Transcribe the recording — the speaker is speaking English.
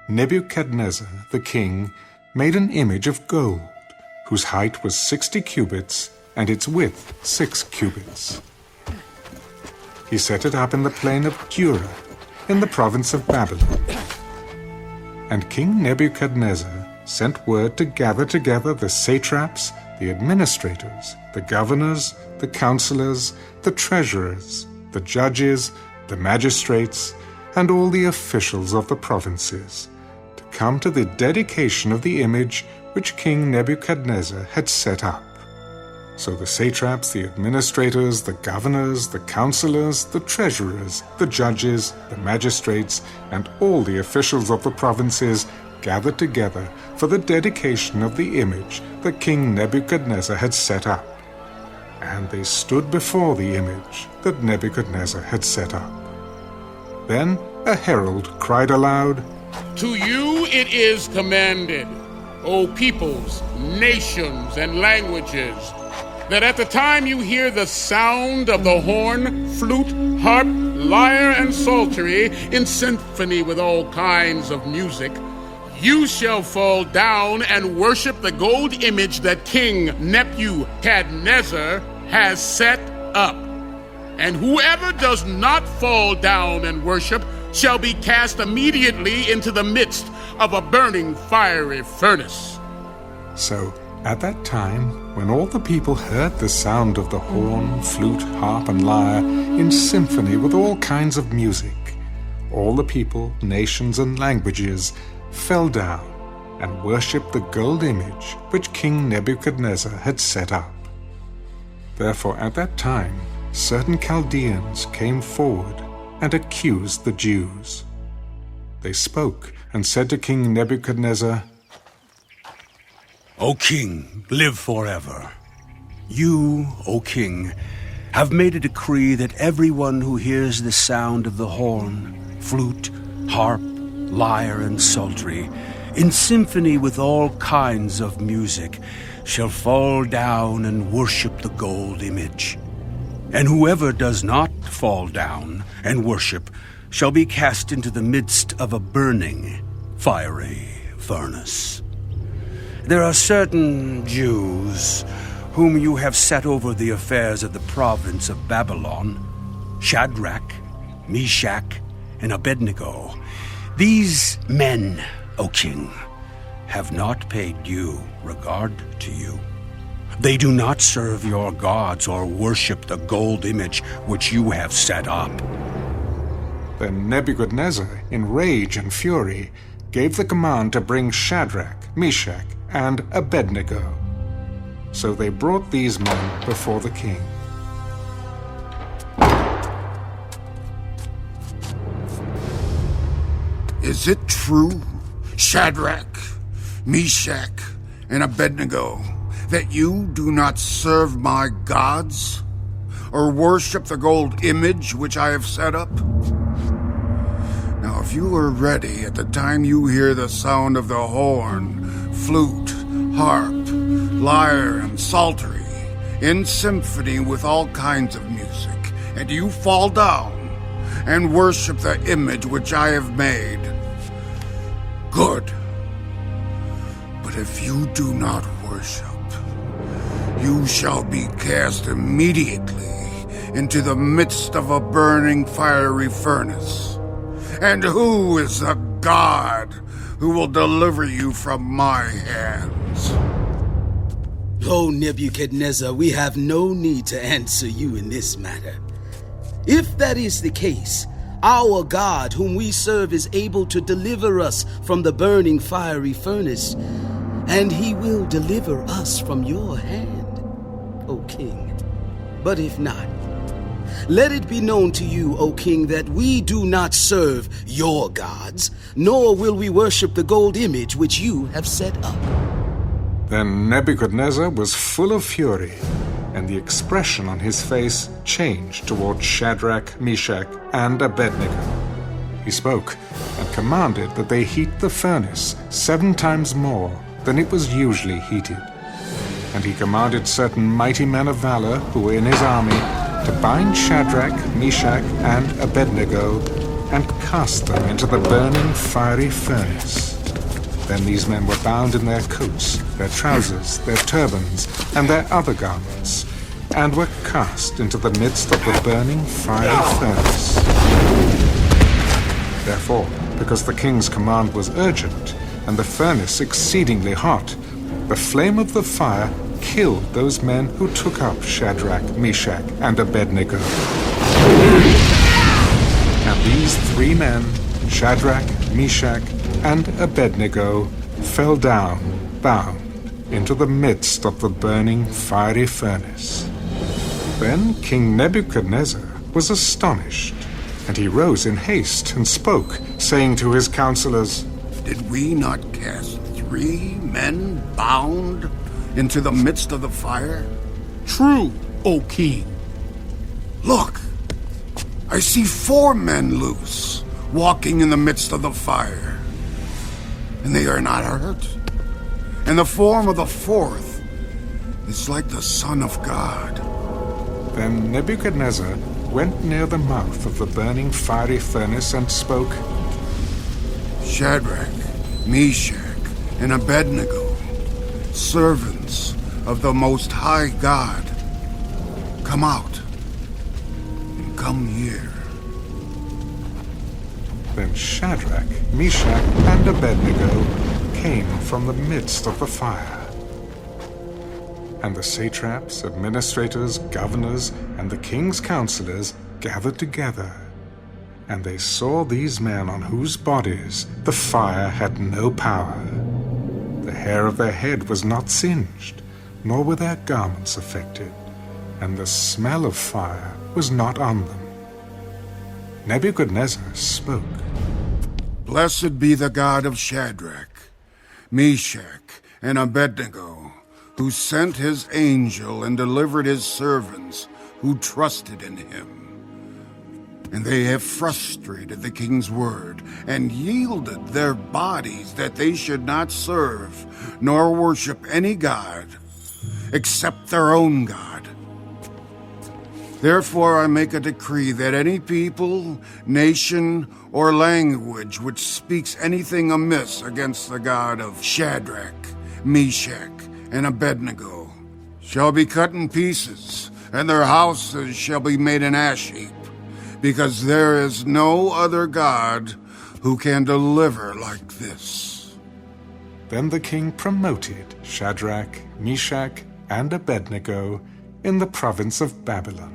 Nebuchadnezzar, the king, made an image of gold, whose height was 60 cubits and its width 6 cubits. He set it up in the plain of Dura, in the province of Babylon. And King Nebuchadnezzar sent word to gather together the satraps, the administrators, the governors, the counselors, the treasurers, the judges, the magistrates, and all the officials of the provinces, to come to the dedication of the image which King Nebuchadnezzar had set up. So the satraps, the administrators, the governors, the counselors, the treasurers, the judges, the magistrates, and all the officials of the provinces gathered together for the dedication of the image that King Nebuchadnezzar had set up. And they stood before the image that Nebuchadnezzar had set up. Then a herald cried aloud, "To you it is commanded, O peoples, nations, and languages, that at the time you hear the sound of the horn, flute, harp, lyre, and psaltery in symphony with all kinds of music, you shall fall down and worship the gold image that King Nebuchadnezzar has set up. And whoever does not fall down and worship shall be cast immediately into the midst of a burning fiery furnace." So at that time, when all the people heard the sound of the horn, flute, harp, and lyre in symphony with all kinds of music, all the people, nations, and languages fell down and worshipped the gold image which King Nebuchadnezzar had set up. Therefore at that time certain Chaldeans came forward and accused the Jews. They spoke and said to King Nebuchadnezzar, O king, live forever. You, O king, have made a decree that everyone who hears the sound of the horn, flute, harp, lyre, and psaltery, in symphony with all kinds of music, shall fall down and worship the gold image. And whoever does not fall down and worship shall be cast into the midst of a burning, fiery furnace. There are certain Jews whom you have set over the affairs of the province of Babylon, Shadrach, Meshach, and Abednego. These men, O king, have not paid due regard to you. They do not serve your gods or worship the gold image which you have set up. Then Nebuchadnezzar, in rage and fury, gave the command to bring Shadrach, Meshach, and Abednego. So they brought these men before the king. Is it true, Shadrach, Meshach, and Abednego, that you do not serve my gods, or worship the gold image which I have set up? Now, if you are ready at the time you hear the sound of the horn, flute, harp, lyre, and psaltery, in symphony with all kinds of music, and you fall down and worship the image which I have made, good. But if you do not worship, you shall be cast immediately into the midst of a burning fiery furnace. And who is the God who will deliver you from my hands? O Nebuchadnezzar, we have no need to answer you in this matter. If that is the case, our God whom we serve is able to deliver us from the burning fiery furnace, and he will deliver us from your hand, O king. But if not, let it be known to you, O king, that we do not serve your gods, nor will we worship the gold image which you have set up. Then Nebuchadnezzar was full of fury, and the expression on his face changed toward Shadrach, Meshach, and Abednego. He spoke and commanded that they heat the furnace 7 times more than it was usually heated. And he commanded certain mighty men of valor who were in his army to bind Shadrach, Meshach, and Abednego and cast them into the burning fiery furnace. Then these men were bound in their coats, their trousers, their turbans, and their other garments, and were cast into the midst of the burning fiery furnace. Therefore, because the king's command was urgent, and the furnace exceedingly hot, the flame of the fire killed those men who took up Shadrach, Meshach, and Abednego. And these 3 men, Shadrach, Meshach, and Abednego, fell down, bound, into the midst of the burning fiery furnace. Then King Nebuchadnezzar was astonished, and he rose in haste and spoke, saying to his counselors, Did we not cast 3 men bound into the midst of the fire? True, O king. Look, I see 4 men loose, walking in the midst of the fire, and they are not hurt. And the form of the 4th is like the Son of God. Then Nebuchadnezzar went near the mouth of the burning fiery furnace and spoke, Shadrach, Meshach, and Abednego, servants of the Most High God, come out and come here. Then Shadrach, Meshach, and Abednego came from the midst of the fire. And the satraps, administrators, governors, and the king's counselors gathered together. And they saw these men on whose bodies the fire had no power. The hair of their head was not singed, nor were their garments affected, and the smell of fire was not on them. Nebuchadnezzar spoke. Blessed be the God of Shadrach, Meshach, and Abednego, who sent his angel and delivered his servants who trusted in him. And they have frustrated the king's word and yielded their bodies that they should not serve nor worship any god except their own God. Therefore I make a decree that any people, nation, or language which speaks anything amiss against the God of Shadrach, Meshach, and Abednego shall be cut in pieces, and their houses shall be made an ash heap, because there is no other God who can deliver like this. Then the king promoted Shadrach, Meshach, and Abednego in the province of Babylon.